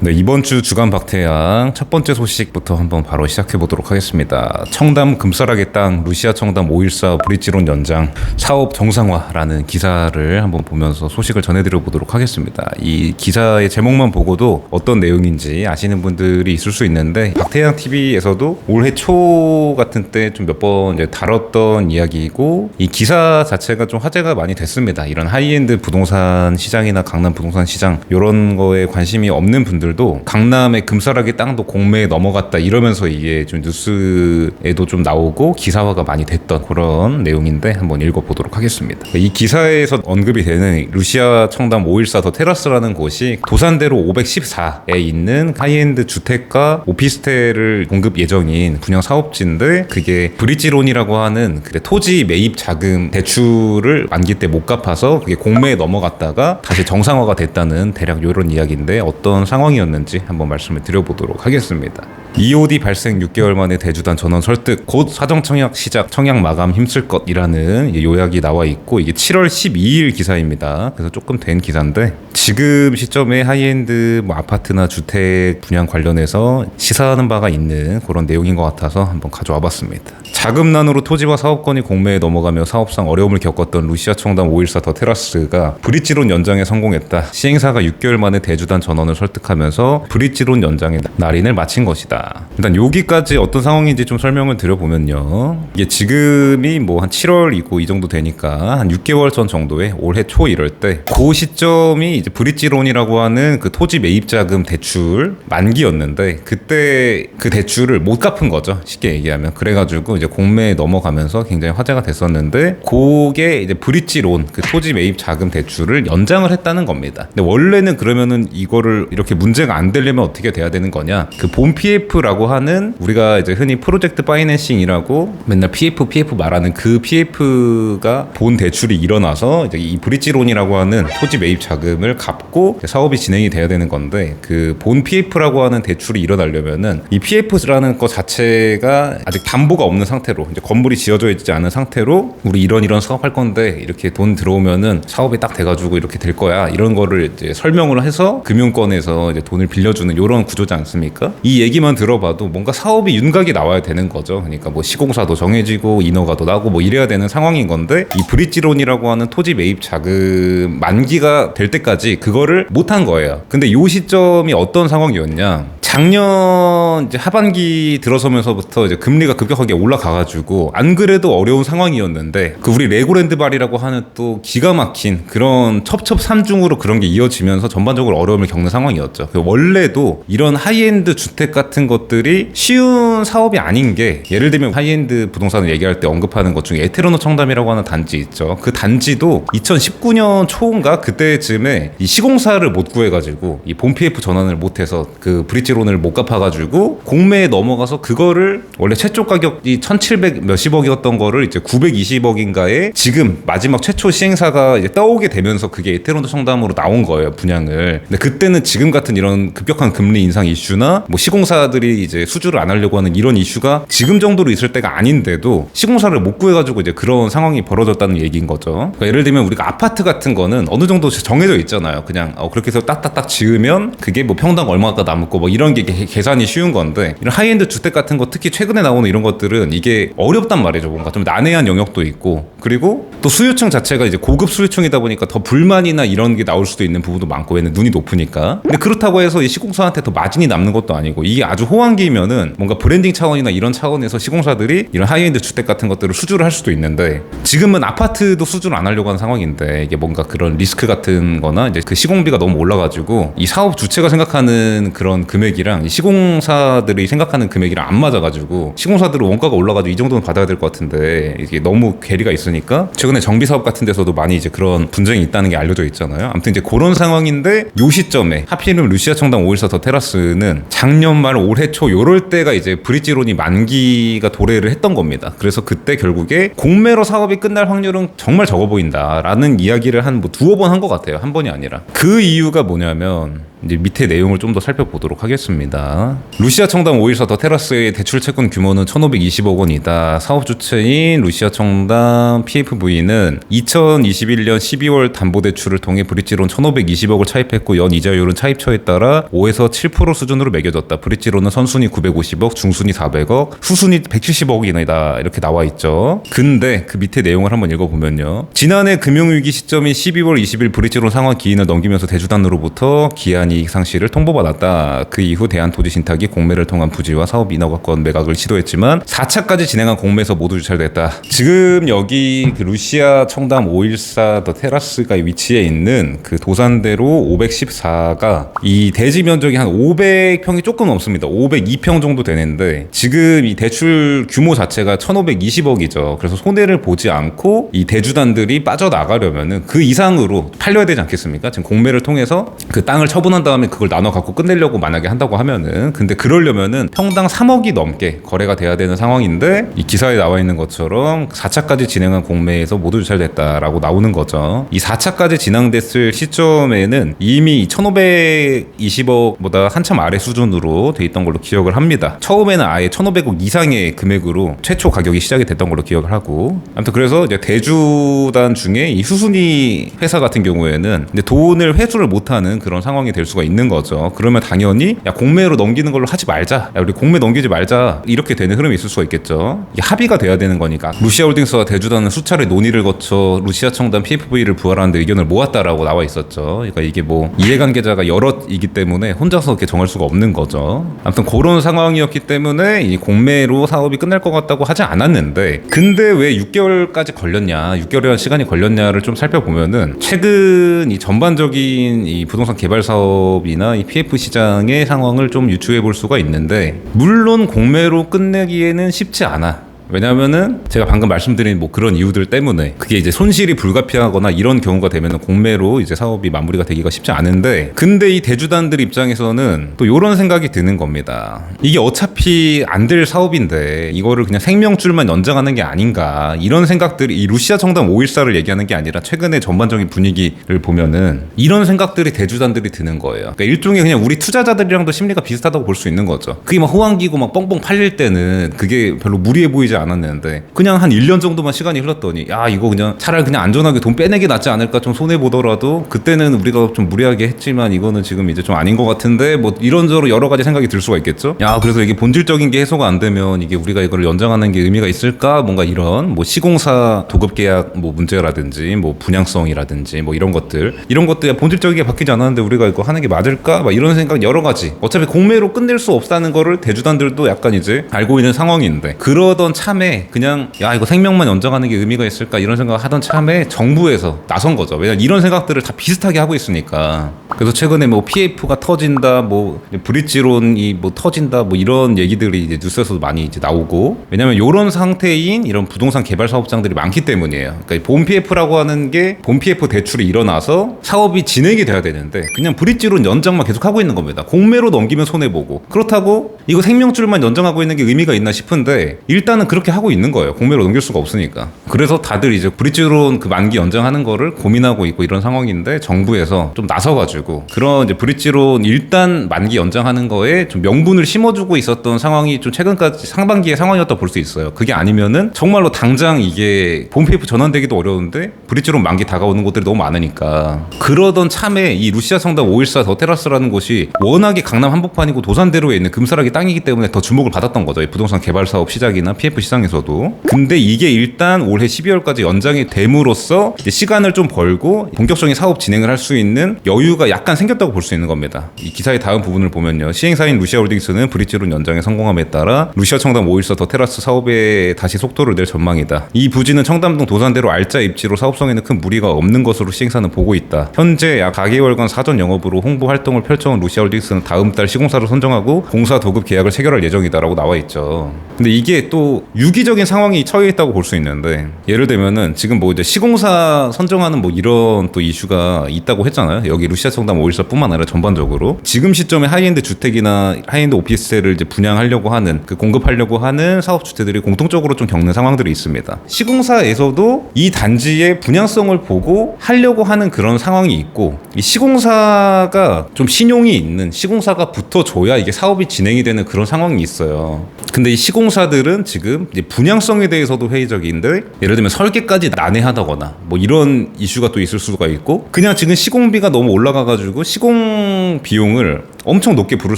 네, 이번 주 주간 박태양 첫 번째 소식부터 한번 바로 시작해 보도록 하겠습니다. 청담 금싸라기 땅 루시아 청담 514 브릿지론 연장 사업 정상화라는 기사를 한번 보면서 소식을 전해드려 보도록 하겠습니다. 이 기사의 제목만 보고도 어떤 내용인지 아시는 분들이 있을 수 있는데, 박태양 TV에서도 올해 초 같은 때 좀 몇 번 다뤘던 이야기이고, 이 기사 자체가 좀 화제가 많이 됐습니다. 이런 하이엔드 부동산 시장이나 강남 부동산 시장 이런 거에 관심이 없는 분들도 강남의 금싸라기 땅도 공매에 넘어갔다 이러면서 이게 좀 뉴스에도 좀 나오고 기사화가 많이 됐던 그런 내용인데, 한번 읽어보도록 하겠습니다. 이 기사에서 언급이 되는 루시아 청담 514 더 테라스라는 곳이 도산대로 514에 있는 하이엔드 주택과 오피스텔을 공급 예정인 분양 사업지인데, 그게 브릿지론이라고 하는 토지 매입 자금 대출을 만기 때 못 갚아서 그게 공매에 넘어갔다가 다시 정상화가 됐다는 대략 이런 이야기인데, 어떤 상황이었는지 한번 말씀을 드려보도록 하겠습니다. EOD 발생 6개월 만에 대주단 전원 설득, 곧 사정 청약 시작, 청약 마감 힘쓸 것이라는 요약이 나와 있고, 이게 7월 12일 기사입니다. 그래서 조금 된 기사인데, 지금 시점에 하이엔드 아파트나 주택 분양 관련해서 시사하는 바가 있는 그런 내용인 것 같아서 한번 가져와 봤습니다. 자금난으로 토지와 사업권이 공매에 넘어가며 사업상 어려움을 겪었던 루시아 청담 514 더 테라스가 브릿지론 연장에 성공했다. 시행사가 6개월 만에 대주단 전원을 설득하면서 브릿지론 연장의 날인을 마친 것이다. 일단 여기까지 어떤 상황인지 좀 설명을 드려보면요, 이게 지금이 뭐 한 7월이고 이 정도 되니까 한 6개월 전 정도에 올해 초 이럴 때, 그 시점이 이제 브릿지론이라고 하는 그 토지 매입자금 대출 만기였는데, 그때 그 대출을 못 갚은 거죠, 쉽게 얘기하면. 그래가지고 이제 공매에 넘어가면서 굉장히 화제가 됐었는데, 그게 이제 브릿지론 그 토지 매입 자금 대출을 연장을 했다는 겁니다. 근데 원래는 그러면은 이거를 이렇게 문제가 안 되려면 어떻게 돼야 되는 거냐, 그 본 PF라고 하는, 우리가 이제 흔히 프로젝트 파이낸싱이라고 맨날 PF 말하는 그 PF가 본 대출이 일어나서 이제 이 브릿지론이라고 하는 토지 매입 자금을 갚고 사업이 진행이 돼야 되는 건데, 그 본 PF라고 하는 대출이 일어나려면은 이 PF라는 것 자체가 아직 담보가 없는 상태로, 이제 건물이 지어져 있지 않은 상태로 우리 이런 사업할 건데 이렇게 돈 들어오면은 사업이 딱 돼가지고 이렇게 될 거야, 이런 거를 이제 설명을 해서 금융권에서 이제 돈을 빌려주는 이런 구조지 않습니까? 이 얘기만 들어봐도 뭔가 사업이 윤곽이 나와야 되는 거죠. 그러니까 뭐 시공사도 정해지고 인허가도 나고 뭐 이래야 되는 상황인 건데, 이 브릿지론이라고 하는 토지 매입 자금 만기가 될 때까지 그거를 못한 거예요. 근데 이 시점이 어떤 상황이었냐, 작년 이제 하반기 들어서면서부터 이제 금리가 급격하게 올라가가지고 안 그래도 어려운 상황이었는데, 그 우리 레고랜드 발이라고 하는 또 기가 막힌 그런 첩첩산중으로 그런 게 이어지면서 전반적으로 어려움을 겪는 상황이었죠. 원래도 이런 하이엔드 주택 같은 것들이 쉬운 사업이 아닌 게, 예를 들면 하이엔드 부동산을 얘기할 때 언급하는 것 중에 에테르노 청담이라고 하는 단지 있죠. 그 단지도 2019년 초인가 그때쯤에 이 시공사를 못 구해가지고 이 본 PF 전환을 못해서 그 브릿지론을 못 갚아가지고 공매에 넘어가서, 그거를 원래 최초 가격이 1700 몇십억이었던 거를 이제 920억인가에 지금 마지막 최초 시행사가 이제 떠오게 되면서 그게 에테르노 청담으로 나온 거예요, 분양을. 근데 그때는 지금 같은 이런 급격한 금리 인상 이슈나 뭐 시공사들이 이제 수주를 안 하려고 하는 이런 이슈가 지금 정도로 있을 때가 아닌데도 시공사를 못 구해가지고 이제 그런 상황이 벌어졌다는 얘기인 거죠. 그러니까 예를 들면 우리가 아파트 같은 거는 어느 정도 정해져 있잖아요. 그냥 그렇게 해서 딱딱딱 지으면 그게 뭐 평당 얼마가 남고 뭐 이런 게 계산이 쉬운 건데, 이런 하이엔드 주택 같은 거 특히 최근에 나오는 이런 것들은 이게 어렵단 말이죠. 뭔가 좀 난해한 영역도 있고, 그리고 또 수요층 자체가 이제 고급 수요층이다 보니까 더 불만이나 이런 게 나올 수도 있는 부분도 많고, 얘는 눈이 높으니까. 근데 그렇다고 해서 이 시공사한테 더 마진이 남는 것도 아니고, 이게 아주 호황기면은 뭔가 브랜딩 차원이나 이런 차원에서 시공사들이 이런 하이엔드 주택 같은 것들을 수주를 할 수도 있는데, 지금은 아파트도 수주를 안 하려고 하는 상황인데, 이게 뭔가 그런 리스크 같은 거나 이제 그 시공비가 너무 올라가지고 이 사업 주체가 생각하는 그런 금액이랑 이 시공사들이 생각하는 금액이랑 안 맞아가지고, 시공사들은 원가가 올라가지고 이 정도는 받아야 될 것 같은데 이게 너무 괴리가 있으니까 최근에 정비 사업 같은 데서도 많이 이제 그런 분쟁이 있다는 게 알려져 있잖아요. 아무튼 이제 그런 상황인데, 요 시점에 하필이면 루시아 청담 514 더 테라스는 작년 말 올해 초 요럴 때가 이제 브릿지론이 만기가 도래를 했던 겁니다. 그래서 그때 결국에 공매로 사업이 끝날 확률은 정말 적어 보인다라는 이야기를 한 뭐 두어 번 한 것 같아요. 한 번이 아니라. 그 이유가 뭐냐면, 이제 밑에 내용을 좀 더 살펴보도록 하겠습니다. 루시아 청담 514 더 테라스의 대출 채권 규모는 1,520억 원이다. 사업 주체인 루시아 청담 PFV는 2021년 12월 담보대출을 통해 브릿지론 1,520억을 차입했고 연 이자율은 차입처에 따라 5에서 7% 수준으로 매겨졌다. 브릿지론은 선순위 950억, 중순위 400억, 후순위 170억이다. 이렇게 나와 있죠. 근데 그 밑에 내용을 한번 읽어보면요. 지난해 금융위기 시점인 12월 20일 브릿지론 상환 기인을 넘기면서 대주단으로부터 기한이익 상실을 통보받았다. 그 이후 대한토지신탁이 공매를 통한 부지와 사업 인허가권 매각을 시도했지만 4차까지 진행한 공매에서 모두 유찰됐다. 지금 여기 그 루시아 청담 514 더 테라스가 위치해 있는 그 도산대로 514가 이 대지 면적이 한 500평이 조금 넘습니다. 502평 정도 되는데 지금 이 대출 규모 자체가 1,520억이죠. 그래서 손해를 보지 않고 이 대주단들이 빠져나가려면은 그 이상으로 팔려야 되지 않겠습니까? 지금 공매를 통해서 그 땅을 처분한 다음에 그걸 나눠 갖고 끝내려고 만약에 한다고 하면은, 근데 그러려면은 평당 3억이 넘게 거래가 돼야 되는 상황인데 이 기사에 나와 있는 것처럼 4차까지 진행한 공매에서 모두 유찰됐다라고 나오는 거죠. 이 4차까지 진행됐을 시점에는 이미 1,520억보다 한참 아래 수준으로 돼 있던 걸로 기억을 합니다. 처음에는 아예 1,500억 이상의 금액으로 최초 가격이 시작이 됐던 걸로 기억을 하고, 아무튼 그래서 이제 대주단 중에 이 수순위 회사 같은 경우에는 이제 돈을 회수를 못하는 그런 상황이 될 수가 있는 거죠. 그러면 당연히 야 공매로 넘기는 걸로 하지 말자, 야 우리 공매 넘기지 말자, 이렇게 되는 흐름이 있을 수가 있겠죠. 이게 합의가 돼야 되는 거니까. 루시아홀딩스와 대주단은 수차례 논의를 거쳐 루시아 청담 PFV를 부활하는 데 의견을 모았다라고 나와 있었죠. 그러니까 이게 뭐 이해관계자가 여럿이기 때문에 혼자서 이렇게 정할 수가 없는 거죠. 아무튼 그런 상황이었기 때문에 이 공매로 사업이 끝날 것 같다고 하지 않았는데, 근데 왜 6개월까지 걸렸냐, 6개월이라는 시간이 걸렸냐를 좀 살펴보면은 최근 이 전반적인 이 부동산 개발 사업이나 이 PF 시장의 상황을 좀 유추해 볼 수가 있는데, 물론 공매로 끝내기에는 쉽지 않아. 왜냐면은 제가 방금 말씀드린 뭐 그런 이유들 때문에 그게 이제 손실이 불가피하거나 이런 경우가 되면은 공매로 이제 사업이 마무리가 되기가 쉽지 않은데, 근데 이 대주단들 입장에서는 또 이런 생각이 드는 겁니다. 이게 어차피 안 될 사업인데 이거를 그냥 생명줄만 연장하는 게 아닌가, 이런 생각들이 이 루시아 청담 514를 얘기하는 게 아니라 최근의 전반적인 분위기를 보면은 이런 생각들이 대주단들이 드는 거예요. 그러니까 일종의 그냥 우리 투자자들이랑도 심리가 비슷하다고 볼 수 있는 거죠. 그게 막 호황기고 막 뻥뻥 팔릴 때는 그게 별로 무리해 보이지 않았는데 그냥 한 1년 정도만 시간이 흘렀더니 야 이거 그냥 차라리 그냥 안전하게 돈 빼내기 낫지 않을까, 좀 손해보더라도 그때는 우리가 좀 무리하게 했지만 이거는 지금 이제 좀 아닌 것 같은데, 뭐 이런저런 여러 가지 생각이 들 수가 있겠죠. 야 그래서 이게 본질적인 게 해소가 안 되면 이게 우리가 이거를 연장하는 게 의미가 있을까, 뭔가 이런 뭐 시공사 도급 계약 뭐 문제라든지 뭐 분양성이라든지 뭐 이런 것들 본질적이게 바뀌지 않았는데 우리가 이거 하는 게 맞을까, 막 이런 생각 여러 가지. 어차피 공매로 끝낼 수 없다는 거를 대주단들도 약간 이제 알고 있는 상황인데, 그러던 참에 그냥 야 이거 생명만 연장하는 게 의미가 있을까 이런 생각을 하던 참에 정부에서 나선 거죠. 왜냐면 이런 생각들을 다 비슷하게 하고 있으니까. 그래서 최근에 뭐 PF가 터진다, 뭐 브릿지론이 뭐 터진다, 뭐 이런 얘기들이 이제 뉴스에서도 많이 이제 나오고, 왜냐면 이런 상태인 이런 부동산 개발 사업장들이 많기 때문이에요. 그러니까 본 PF라고 하는 게 본 PF 대출이 일어나서 사업이 진행이 돼야 되는데 그냥 브릿지론 연장만 계속 하고 있는 겁니다. 공매로 넘기면 손해 보고. 그렇다고 이거 생명줄만 연장하고 있는 게 의미가 있나 싶은데 일단은 그렇게 하고 있는 거예요. 공매로 넘길 수가 없으니까. 그래서 다들 이제 브릿지론 그 만기 연장하는 거를 고민하고 있고 이런 상황인데, 정부에서 좀 나서가지고 그런 이제 브릿지론 일단 만기 연장하는 거에 좀 명분을 심어주고 있었던 상황이 좀 최근까지 상반기의 상황이었다 볼 수 있어요. 그게 아니면은 정말로 당장 이게 본 PF 전환되기도 어려운데 브릿지론 만기 다가오는 곳들이 너무 많으니까. 그러던 참에 이 루시아 청담 514 더 테라스라는 곳이 워낙에 강남 한복판이고 도산대로에 있는 금싸라기 땅이기 때문에 더 주목을 받았던 거죠. 이 부동산 개발 사업 시작이나 PF 시장에서도. 근데 이게 일단 올해 12월까지 연장이 됨으로써 이제 시간을 좀 벌고 본격적인 사업 진행을 할 수 있는 여유가 약간 생겼다고 볼 수 있는 겁니다. 이 기사의 다음 부분을 보면요. 시행사인 루시아홀딩스는 브릿지론 연장에 성공함에 따라 루시아 청담 514 더 테라스 사업에 다시 속도를 낼 전망이다. 이 부지는 청담동 도산대로 알짜 입지로 사업성에는 큰 무리가 없는 것으로 시행사는 보고 있다. 현재 약 4개월간 사전 영업으로 홍보 활동을 펼쳐온 루시아홀딩스는 다음 달 시공사를 선정하고 공사 도급 계약을 체결할 예정이다라고 나와 있죠. 근데 이게 또 유기적인 상황이 처해 있다고 볼 수 있는데, 예를 들면은 지금 뭐 이제 시공사 선정하는 뭐 이런 또 이슈가 있다고 했잖아요. 여기 루시아 청담 514뿐만 아니라 전반적으로 지금 시점에 하이엔드 주택이나 하이엔드 오피스텔을 이제 분양하려고 하는 공급하려고 하는 사업 주체들이 공통적으로 좀 겪는 상황들이 있습니다. 시공사에서도 이 단지의 분양성을 보고 하려고 하는 그런 상황이 있고, 이 시공사가 좀 신용이 있는 시공사가 붙어줘야 이게 사업이 진행이 되는 그런 상황이 있어요. 근데 이 시공사들은 지금 이제 분양성에 대해서도 회의적인데, 예를 들면 설계까지 난해하다거나 뭐 이런 이슈가 또 있을 수가 있고, 그냥 지금 시공비가 너무 올라가가지고 시공 비용을 엄청 높게 부를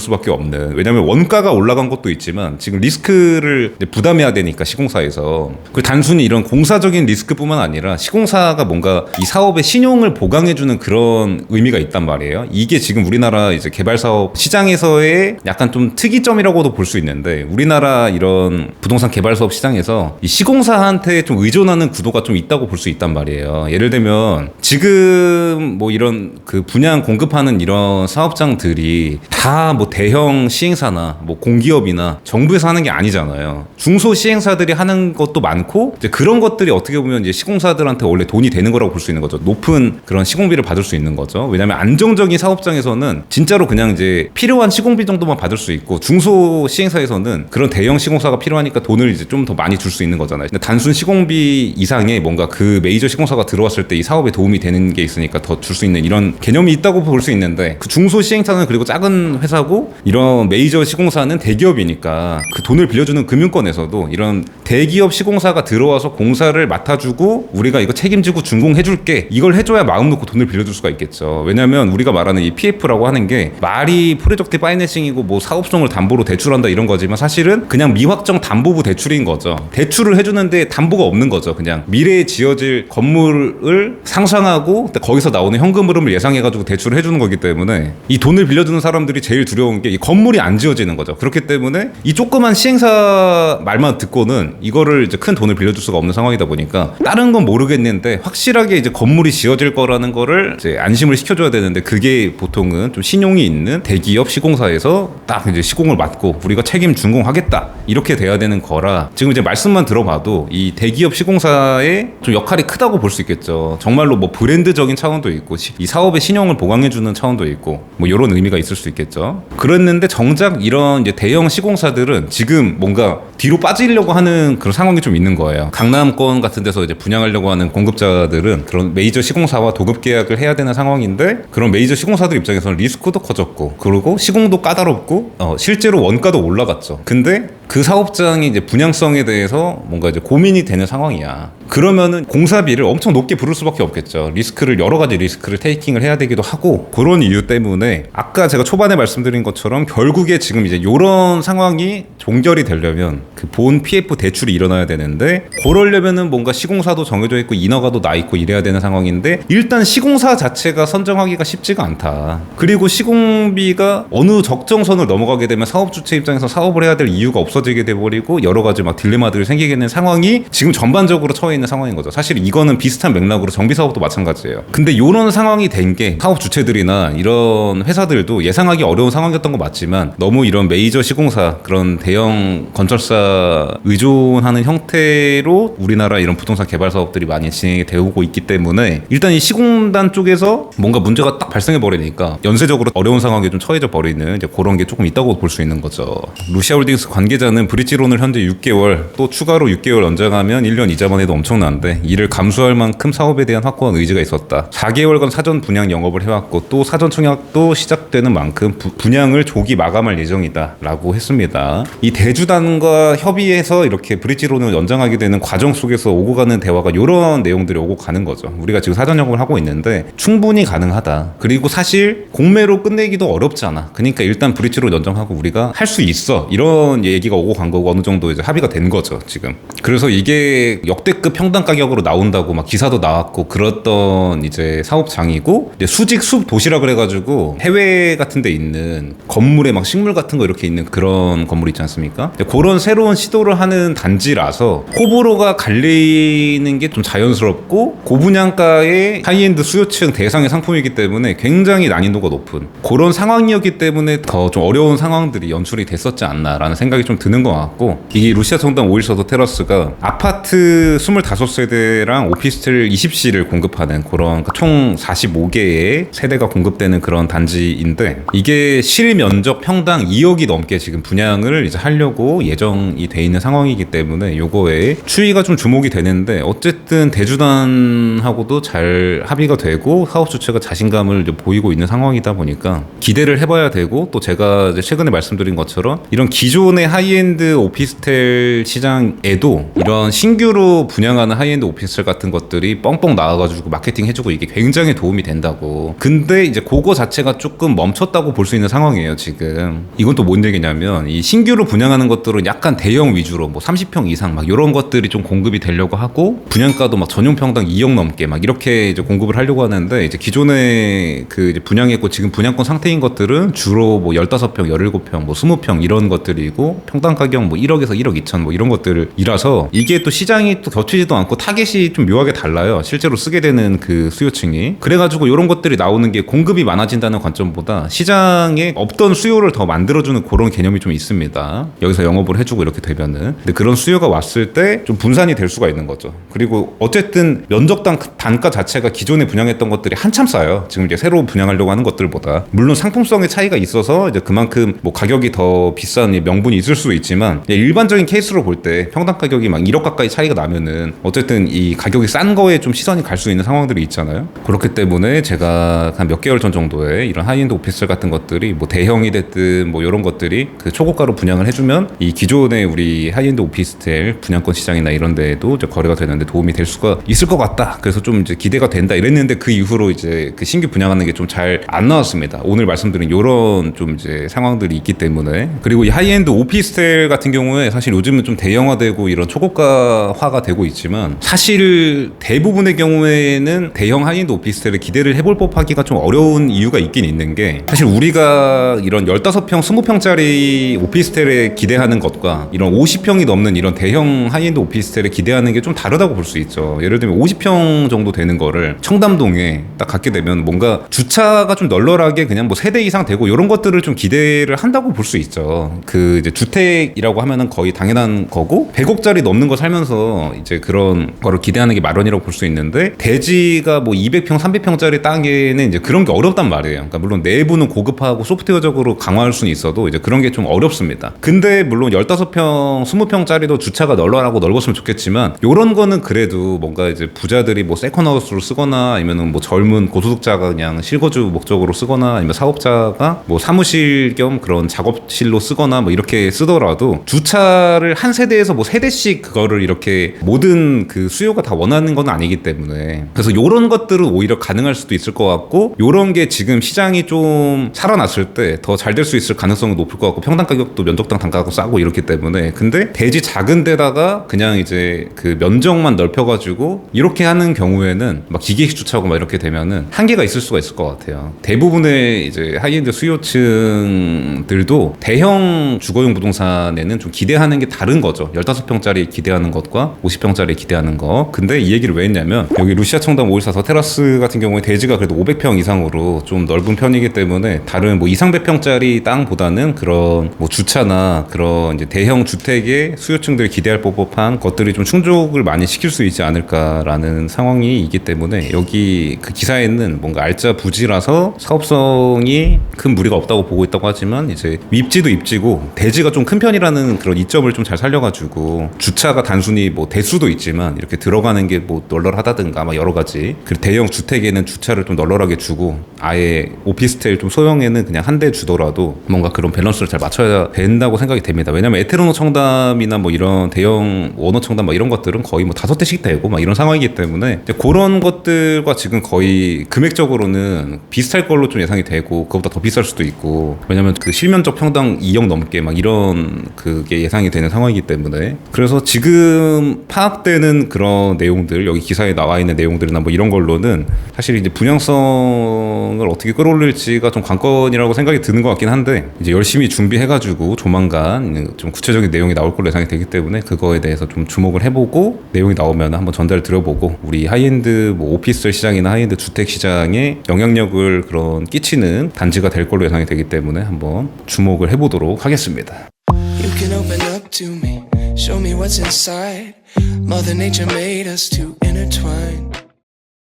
수밖에 없는, 왜냐하면 원가가 올라간 것도 있지만 지금 리스크를 부담해야 되니까 시공사에서. 그 단순히 이런 공사적인 리스크뿐만 아니라 시공사가 뭔가 이 사업의 신용을 보강해주는 그런 의미가 있단 말이에요. 이게 지금 우리나라 이제 개발사업 시장에서의 약간 좀 특이점이라고도 볼 수 있는데, 우리나라 이런 부동산 개발사업 시장에서 이 시공사한테 좀 의존하는 구도가 좀 있다고 볼 수 있단 말이에요. 예를 들면 지금 뭐 이런 그 분양 공급하는 이런 사업장들이 다 뭐 대형 시행사나 뭐 공기업이나 정부에서 하는 게 아니잖아요. 중소 시행사들이 하는 것도 많고, 이제 그런 것들이 어떻게 보면 이제 시공사들한테 원래 돈이 되는 거라고 볼 수 있는 거죠. 높은 그런 시공비를 받을 수 있는 거죠. 왜냐하면 안정적인 사업장에서는 진짜로 그냥 이제 필요한 시공비 정도만 받을 수 있고, 중소 시행사에서는 그런 대형 시공사가 필요하니까 돈을 이제 좀 더 많이 줄 수 있는 거잖아요. 근데 단순 시공비 이상의 뭔가 그 메이저 시공사가 들어왔을 때 이 사업에 도움이 되는 게 있으니까 더 줄 수 있는 이런 개념이 있다고 볼 수 있는데, 그 중소 시행사는 그리고 작은 회사고 이런 메이저 시공사는 대기업이니까 그 돈을 빌려주는 금융권에서도 이런 대기업 시공사가 들어와서 공사를 맡아주고 우리가 이거 책임지고 준공해줄게, 이걸 해줘야 마음 놓고 돈을 빌려줄 수가 있겠죠. 왜냐하면 우리가 말하는 이 PF라고 하는 게 말이 프로젝트 파이낸싱이고 뭐 사업성을 담보로 대출한다 이런 거지만 사실은 그냥 미확정 담보부 대출인 거죠. 대출을 해주는데 담보가 없는 거죠. 그냥 미래에 지어질 건물을 상상하고 거기서 나오는 현금 흐름을 예상해가지고 대출을 해주는 거기 때문에 이 돈을 빌려주는 사람들이 제일 두려운 게 이 건물이 안 지어지는 거죠. 그렇기 때문에 이 조그만 시행사 말만 듣고는 이거를 이제 큰 돈을 빌려줄 수가 없는 상황이다 보니까, 다른 건 모르겠는데 확실하게 이제 건물이 지어질 거라는 거를 이제 안심을 시켜줘야 되는데, 그게 보통은 좀 신용이 있는 대기업 시공사에서 딱 이제 시공을 맡고 우리가 책임 준공하겠다 이렇게 돼야 되는 거라, 지금 이제 말씀만 들어봐도 이 대기업 시공사의 좀 역할이 크다고 볼 수 있겠죠. 정말로 뭐 브랜드적인 차원도 있고 이 사업의 신용을 보강해주는 차원도 있고 뭐 이런 의미가 있을 수 있겠죠. 그랬는데 정작 이런 이제 대형 시공사들은 지금 뭔가 뒤로 빠지려고 하는 그런 상황이 좀 있는 거예요. 강남권 같은 데서 이제 분양하려고 하는 공급자들은 그런 메이저 시공사와 도급 계약을 해야 되는 상황인데, 그런 메이저 시공사들 입장에서는 리스크도 커졌고 그리고 시공도 까다롭고 실제로 원가도 올라갔죠. 근데 그 사업장이 이제 분양성에 대해서 뭔가 이제 고민이 되는 상황이야. 그러면은 공사비를 엄청 높게 부를 수밖에 없겠죠. 리스크를, 여러 가지 리스크를 테이킹을 해야 되기도 하고, 그런 이유 때문에 아까 제가 초반에 말씀드린 것처럼 결국에 지금 이제 이런 상황이 종결이 되려면 그 본 PF 대출이 일어나야 되는데, 그러려면은 뭔가 시공사도 정해져 있고 인허가도 나 있고 이래야 되는 상황인데, 일단 시공사 자체가 선정하기가 쉽지가 않다. 그리고 시공비가 어느 적정선을 넘어가게 되면 사업 주체 입장에서 사업을 해야 될 이유가 없어지게 돼버리고 여러 가지 막 딜레마들이 생기게 되는 상황이 지금 전반적으로 처해 있는 상황인 거죠. 사실 이거는 비슷한 맥락으로 정비 사업도 마찬가지예요. 근데 이런 상황이 된 게 사업 주체들이나 이런 회사들도 예상하기 어려운 상황이었던 거 맞지만, 너무 이런 메이저 시공사, 그런 대형 건설사 의존하는 형태로 우리나라 이런 부동산 개발 사업들이 많이 진행이 되고 있기 때문에, 일단 이 시공단 쪽에서 뭔가 문제가 딱 발생해 버리니까 연쇄적으로 어려운 상황에 좀 처해져 버리는 이제 그런 게 조금 있다고 볼 수 있는 거죠. 루시아홀딩스 관계자는 브릿지론을 현재 6개월, 또 추가로 6개월 연장하면 1년 이자만 해도 엄청난데 이를 감수할 만큼 사업에 대한 확고한 의지가 있었다. 4개월간 사전 분양 영업을 해왔고 또 사전 청약도 시작되는 만큼 분양을 조기 마감할 예정이다 라고 했습니다. 이 대주단과 협의해서 이렇게 브릿지론을 연장하게 되는 과정 속에서 오고 가는 대화가 이런 내용들이 오고 가는 거죠. 우리가 지금 사전 영업을 하고 있는데 충분히 가능하다. 그리고 사실 공매로 끝내기도 어렵지 않아. 그러니까 일단 브릿지론 연장하고 우리가 할 수 있어. 이런 얘기가 오고 간 거고 어느 정도 이제 합의가 된 거죠, 지금. 그래서 이게 역대급 평당 가격으로 나온다고 막 기사도 나왔고 그랬던 이제 사업장이고, 이제 수직 숲 도시라 그래가지고 해외 같은 데 있는 건물에 막 식물 같은 거 이렇게 있는 그런 건물 있지 않습니까? 그런 새로운 새로운 시도를 하는 단지라서 호불호가 갈리는 게 좀 자연스럽고 고분양가의 하이엔드 수요층 대상의 상품이기 때문에 굉장히 난이도가 높은 그런 상황이었기 때문에 더 좀 어려운 상황들이 연출이 됐었지 않나라는 생각이 좀 드는 것 같고, 이게 루시아 청담 514도 테라스가 아파트 25세대랑 오피스텔 20C를 공급하는 그런 총 45개의 세대가 공급되는 그런 단지인데, 이게 실면적 평당 2억이 넘게 지금 분양을 이제 하려고 예정이 돼 있는 상황이기 때문에 요거에 추이가 좀 주목이 되는데, 어쨌든 대주단하고도 잘 합의가 되고 사업 주체가 자신감을 보이고 있는 상황이다 보니까 기대를 해봐야 되고, 또 제가 이제 최근에 말씀드린 것처럼 이런 기존의 하이엔드 오피스텔 시장에도 이런 신규로 분양하는 하이엔드 오피스텔 같은 것들이 뻥뻥 나와가지고 마케팅 해주고 이게 굉장히 도움이 된다고. 근데 이제 그거 자체가 조금 멈췄다고 볼 수 있는 상황이에요 지금. 이건 또 뭔 얘기냐면, 이 신규로 분양하는 것들은 약간 대형 위주로 뭐 30평 이상 막 이런 것들이 좀 공급이 되려고 하고, 분양가도 막 전용 평당 2억 넘게 막 이렇게 이제 공급을 하려고 하는데, 이제 기존에 그 이제 분양했고 지금 분양권 상태인 것들은 주로 뭐 15평, 17평, 뭐 20평 이런 것들이고, 평당 가격 뭐 1억에서 1억 2천 뭐 이런 것들이라서 이게 또 시장이 또 겹치지도 않고 타겟이 좀 묘하게 달라요. 실제로 쓰게 되는 그 수요층이. 그래가지고 이런 것들이 나오는 게 공급이 많아진다는 관점보다 시장에 없던 수요를 더 만들어주는 그런 개념이 좀 있습니다. 여기서 영업을 해주고 이렇게 되면은. 근데 그런 수요가 왔을 때 좀 분산이 될 수가 있는 거죠. 그리고 어쨌든 면적당 단가 자체가 기존에 분양했던 것들이 한참 싸요. 지금 이제 새로 분양하려고 하는 것들보다. 물론 상품성의 차이가 있어서 이제 그만큼 뭐 가격이 더 비싼 명분이 있을 수도 있지만, 일반적인 케이스로 볼 때 평당 가격이 막 1억 가까이 차이가 나면은 어쨌든 이 가격이 싼 거에 좀 시선이 갈 수 있는 상황들이 있잖아요. 그렇기 때문에 제가 한 몇 개월 전 정도에 이런 하이엔드 오피스텔 같은 것들이 뭐 대형이 됐든 뭐 이런 것들이 그 초고가로 분양을 해주면 이 기존의 우리 하이엔드 오피스텔 분양권 시장이나 이런 데에도 이제 거래가 되는데 도움이 될 수가 있을 것 같다. 그래서 좀 이제 기대가 된다 이랬는데, 그 이후로 이제 그 신규 분양하는 게 좀 잘 안 나왔습니다. 오늘 말씀드린 요런 좀 이제 상황들이 있기 때문에. 그리고 이 하이엔드 오피스텔 같은 경우에 사실 요즘은 좀 대형화되고 이런 초고가화가 되고 있지만, 사실 대부분의 경우에는 대형 하이엔드 오피스텔을 기대를 해볼 법하기가 좀 어려운 이유가 있긴 있는 게, 사실 우리가 이런 15평, 20평짜리 오피스텔에 기대하는 것과 이런 50평이 넘는 이런 대형 하이엔드 오피스텔에 기대하는 게 좀 다르다고 볼 수 있죠. 예를 들면 50평 정도 되는 거를 청담동에 딱 갖게 되면 뭔가 주차가 좀 널널하게 그냥 뭐 세대 이상 되고 이런 것들을 좀 기대를 한다고 볼 수 있죠. 그 이제 주택이라고 하면은 거의 당연한 거고, 100억짜리 넘는 거 살면서 이제 그런 거를 기대하는 게 마련이라고 볼 수 있는데, 대지가 뭐 200평, 300평짜리 땅에는 이제 그런 게 어렵단 말이에요. 그러니까 물론 내부는 고급화하고 소프트웨어적으로 강화할 수는 있어도 이제 그런 게 좀 어렵습니다. 근데 물론 15평, 20평짜리도 주차가 널널하고 넓었으면 좋겠지만, 요런 거는 그래도 뭔가 이제 부자들이 뭐 세컨하우스로 쓰거나 아니면은 뭐 젊은 고소득자가 그냥 실거주 목적으로 쓰거나 아니면 사업자가 뭐 사무실 겸 그런 작업실로 쓰거나 뭐 이렇게 쓰더라도, 주차를 한 세대에서 뭐 세대씩 그거를 이렇게 모든 그 수요가 다 원하는 건 아니기 때문에, 그래서 요런 것들은 오히려 가능할 수도 있을 것 같고, 요런 게 지금 시장이 좀 살아났을 때 더 잘 될 수 있을 가능성이 높을 것 같고, 평당 가격도 면적당 단가가 싸고 이렇기 때문에. 근데 대지 작은 데다가 그냥 이제 그 면적만 넓혀가지고 이렇게 하는 경우에는 막 기계식 주차하고 막 이렇게 되면은 한계가 있을 수가 있을 것 같아요. 대부분의 이제 하이엔드 수요층들도 대형 주거용 부동산에는 좀 기대하는 게 다른 거죠. 15평짜리 기대하는 것과 50평짜리 기대하는 거. 근데 이 얘기를 왜 했냐면, 여기 루시아 청담 514 테라스 같은 경우에 대지가 그래도 500평 이상으로 좀 넓은 편이기 때문에, 다른 뭐 2, 300평짜리 땅보다는 그런 뭐 주차나 그런 이제 대형 주택의 수요층들이 기대할 법한 것들이 좀 충족을 많이 시킬 수 있지 않을까라는 상황이 있기 때문에, 여기 그 기사에는 뭔가 알짜 부지라서 사업성이 큰 무리가 없다고 보고 있다고 하지만, 이제 입지도 입지고 대지가 좀 큰 편이라는 그런 이점을 좀 잘 살려가지고, 주차가 단순히 뭐 대수도 있지만 이렇게 들어가는 게 뭐 널널하다든가 막 여러 가지, 그리고 대형 주택에는 주차를 좀 널널하게 주고, 아예 오피스텔 좀 소형에는 그냥 한 대 주더라도 뭔가 그런 밸런스를 잘 맞춰야 된다고 생각이 됩니다. 왜냐면 에테르노 청담이나 뭐 이런 대형 원호 청담 막 이런 것들은 거의 뭐 5대씩 되고 막 이런 상황이기 때문에, 그런 것들과 지금 거의 금액적으로는 비슷할 걸로 좀 예상이 되고, 그것보다 더 비쌀 수도 있고, 왜냐면 그 실면적 평당 2억 넘게 막 이런 그게 예상이 되는 상황이기 때문에. 그래서 지금 파악되는 그런 내용들, 여기 기사에 나와 있는 내용들이나 뭐 이런 걸로는 사실 이제 분양성을 어떻게 끌어올릴지가 좀 관건이라고 생각이 드는 것 같긴 한데, 이제 열심히 준비해가지고 조만간 좀 구체적인 구체적인 내용이 나올 걸로 예상이 되기 때문에 그거에 대해서 좀 주목을 해보고 내용이 나오면 한번 전달 드려보고 우리 하이엔드 뭐 오피스텔 시장이나 하이엔드 주택 시장에 영향력을 그런 끼치는 단지가 될 걸로 예상이 되기 때문에 한번 주목을 해보도록 하겠습니다. You can open up to me, show me what's inside. Mother Nature made us to intertwine.